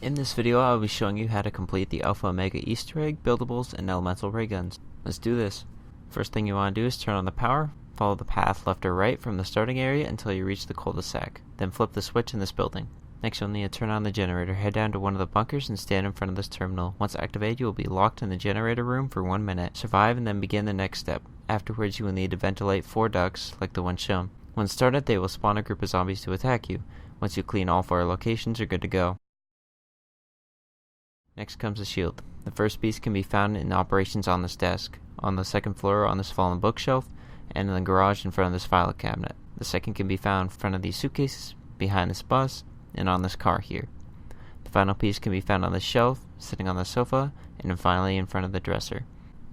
In this video, I will be showing you how to complete the Alpha Omega Easter egg, buildables, and elemental ray guns. Let's do this. First thing you want to do is turn on the power, follow the path left or right from the starting area until you reach the cul-de-sac, then flip the switch in this building. Next you'll need to turn on the generator, head down to one of the bunkers and stand in front of this terminal. Once activated, you will be locked in the generator room for 1 minute. Survive and then begin the next step. Afterwards you will need to ventilate 4 ducts, like the one shown. When started, they will spawn a group of zombies to attack you. Once you clean all 4 locations, you're good to go. Next comes the shield. The first piece can be found in operations on this desk, on the second floor on this fallen bookshelf, and in the garage in front of this file cabinet. The second can be found in front of these suitcases, behind this bus, and on this car here. The final piece can be found on this shelf, sitting on the sofa, and then finally in front of the dresser.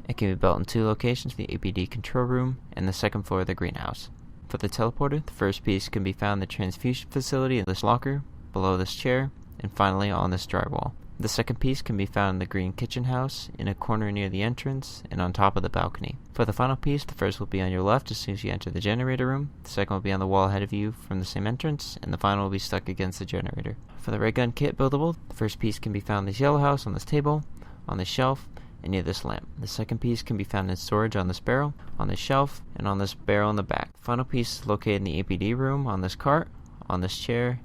It can be built in 2 locations, the APD control room and the second floor of the greenhouse. For the teleporter, the first piece can be found in the transfusion facility in this locker, below this chair, and finally on this drywall. The second piece can be found in the green kitchen house, in a corner near the entrance, and on top of the balcony. For the final piece, the first will be on your left as soon as you enter the generator room, the second will be on the wall ahead of you from the same entrance, and the final will be stuck against the generator. For the ray gun kit buildable, the first piece can be found in this yellow house on this table, on this shelf, and near this lamp. The second piece can be found in storage on this barrel, on this shelf, and on this barrel in the back. The final piece is located in the APD room, on this cart, on this chair,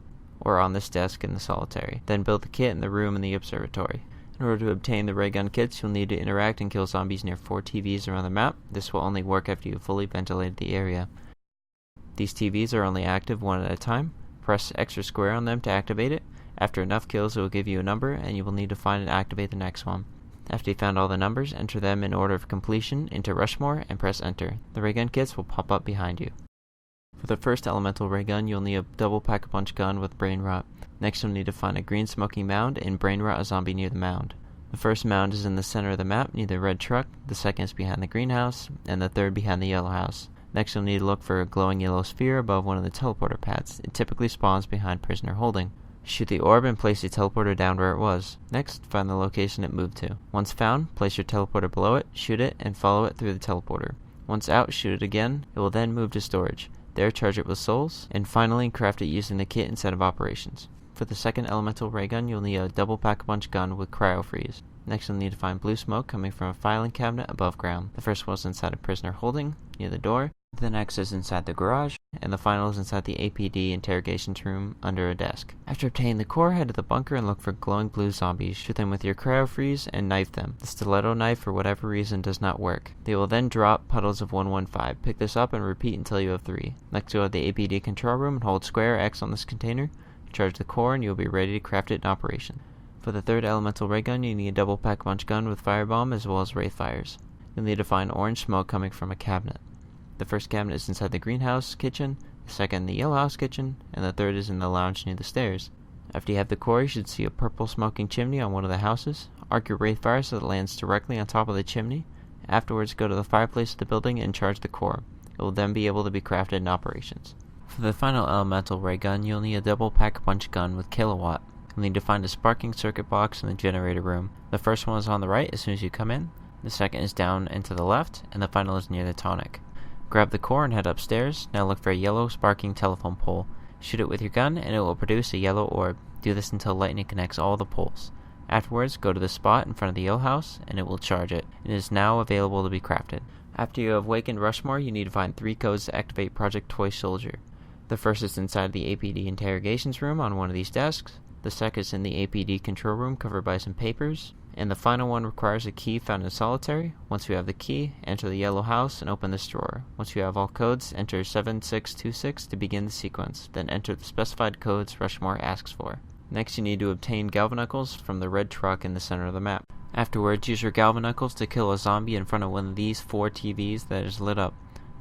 or on this desk in the solitary. Then build the kit in the room in the observatory. In order to obtain the ray gun kits, you'll need to interact and kill zombies near 4 TVs around the map. This will only work after you have fully ventilated the area. These TVs are only active 1 at a time. Press extra square on them to activate it. After enough kills, it will give you a number, and you will need to find and activate the next one. After you found all the numbers, enter them in order of completion into Rushmore and press enter. The ray gun kits will pop up behind you. For the first elemental ray gun, you'll need a double pack-a-punch gun with brain rot. Next you'll need to find a green smoking mound and brain rot a zombie near the mound. The first mound is in the center of the map near the red truck, the second is behind the greenhouse, and the third behind the yellow house. Next you'll need to look for a glowing yellow sphere above one of the teleporter pads. It typically spawns behind prisoner holding. Shoot the orb and place the teleporter down where it was. Next, find the location it moved to. Once found, place your teleporter below it, shoot it, and follow it through the teleporter. Once out, shoot it again. It will then move to storage. There, charge it with souls, and finally craft it using the kit instead of operations. For the second elemental ray gun, you'll need a double pack-a-punch gun with cryo freeze. Next you'll need to find blue smoke coming from a filing cabinet above ground. The first one is inside a prisoner holding, near the door. The next is inside the garage, and the final is inside the APD interrogation room under a desk. After obtaining the core, head to the bunker and look for glowing blue zombies. Shoot them with your cryo freeze and knife them. The stiletto knife, for whatever reason, does not work. They will then drop puddles of 115. Pick this up and repeat until you have 3. Next go to the APD control room and hold square X on this container. Charge the core and you'll be ready to craft it in operation. For the third elemental ray gun, you need a double pack-a-punch gun with firebomb as well as wraith fires. You'll need to find orange smoke coming from a cabinet. The first cabinet is inside the greenhouse kitchen, the second in the yellow house kitchen, and the third is in the lounge near the stairs. After you have the core, you should see a purple smoking chimney on one of the houses. Arc your wraith fire so that it lands directly on top of the chimney. Afterwards, go to the fireplace of the building and charge the core. It will then be able to be crafted in operations. For the final elemental ray gun, you'll need a double pack-a-punch gun with kilowatt. You'll need to find a sparking circuit box in the generator room. The first one is on the right as soon as you come in, the second is down and to the left, and the final is near the tonic. Grab the core and head upstairs. Now look for a yellow sparking telephone pole. Shoot it with your gun and it will produce a yellow orb. Do this until lightning connects all the poles. Afterwards, go to the spot in front of the yellow house and it will charge it. It is now available to be crafted. After you have awakened Rushmore, you need to find 3 codes to activate Project Toy Soldier. The first is inside the APD interrogations room on one of these desks. The second is in the APD control room covered by some papers. And the final one requires a key found in solitary. Once you have the key, enter the yellow house and open this drawer. Once you have all codes, enter 7626 to begin the sequence. Then enter the specified codes Rushmore asks for. Next you need to obtain galvanicles from the red truck in the center of the map. Afterwards, use your galvanicles to kill a zombie in front of one of these 4 TVs that is lit up.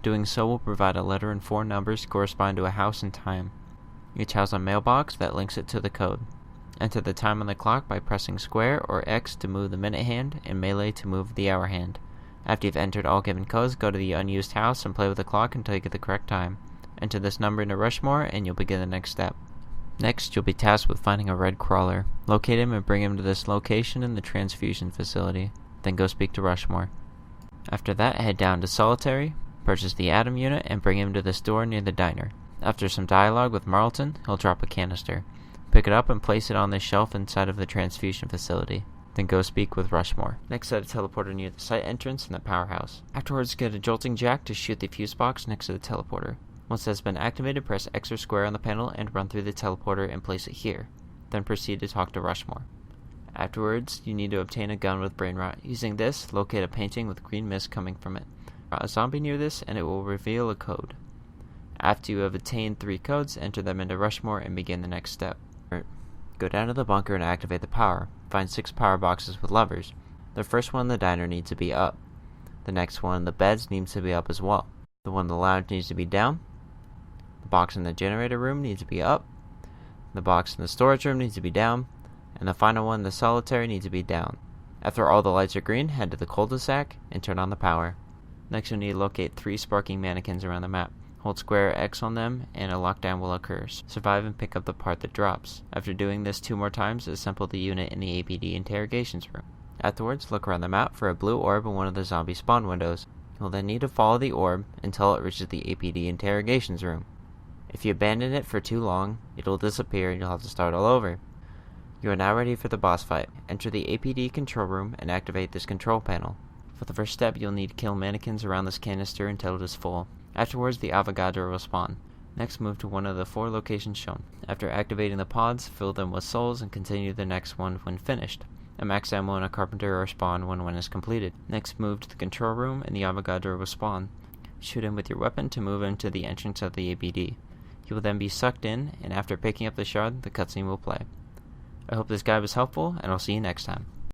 Doing so will provide a letter and 4 numbers corresponding to a house and time. Each has a mailbox that links it to the code. Enter the time on the clock by pressing square or X to move the minute hand and melee to move the hour hand. After you've entered all given codes, go to the unused house and play with the clock until you get the correct time. Enter this number into Rushmore and you'll begin the next step. Next, you'll be tasked with finding a red crawler. Locate him and bring him to this location in the transfusion facility. Then go speak to Rushmore. After that, head down to Solitary, purchase the Atom unit, and bring him to this door near the diner. After some dialogue with Marlton, he'll drop a canister. Pick it up and place it on the shelf inside of the transfusion facility. Then go speak with Rushmore. Next, set a teleporter near the site entrance in the powerhouse. Afterwards, get a jolting jack to shoot the fuse box next to the teleporter. Once it has been activated, press X or square on the panel and run through the teleporter and place it here. Then proceed to talk to Rushmore. Afterwards, you need to obtain a gun with brain rot. Using this, locate a painting with green mist coming from it. A zombie near this, and it will reveal a code. After you have attained 3 codes, enter them into Rushmore and begin the next step. Go down to the bunker and activate the power. Find 6 power boxes with levers. The first one in the diner needs to be up. The next one in the beds needs to be up as well. The one in the lounge needs to be down. The box in the generator room needs to be up. The box in the storage room needs to be down. And the final one in the solitary needs to be down. After all the lights are green, head to the cul-de-sac and turn on the power. Next, you'll need to locate 3 sparking mannequins around the map. Hold square X on them, and a lockdown will occur. Survive and pick up the part that drops. After doing this 2 more times, assemble the unit in the APD interrogations room. Afterwards, look around the map for a blue orb in one of the zombie spawn windows. You'll then need to follow the orb until it reaches the APD interrogations room. If you abandon it for too long, it'll disappear and you'll have to start all over. You are now ready for the boss fight. Enter the APD control room and activate this control panel. For the first step, you'll need to kill mannequins around this canister until it is full. Afterwards, the Avogadro will spawn. Next, move to one of the 4 locations shown. After activating the pods, fill them with souls and continue the next one when finished. A max ammo and a carpenter are spawned when one is completed. Next, move to the control room and the Avogadro will spawn. Shoot him with your weapon to move him to the entrance of the APD. He will then be sucked in, and after picking up the shard, the cutscene will play. I hope this guide was helpful, and I'll see you next time.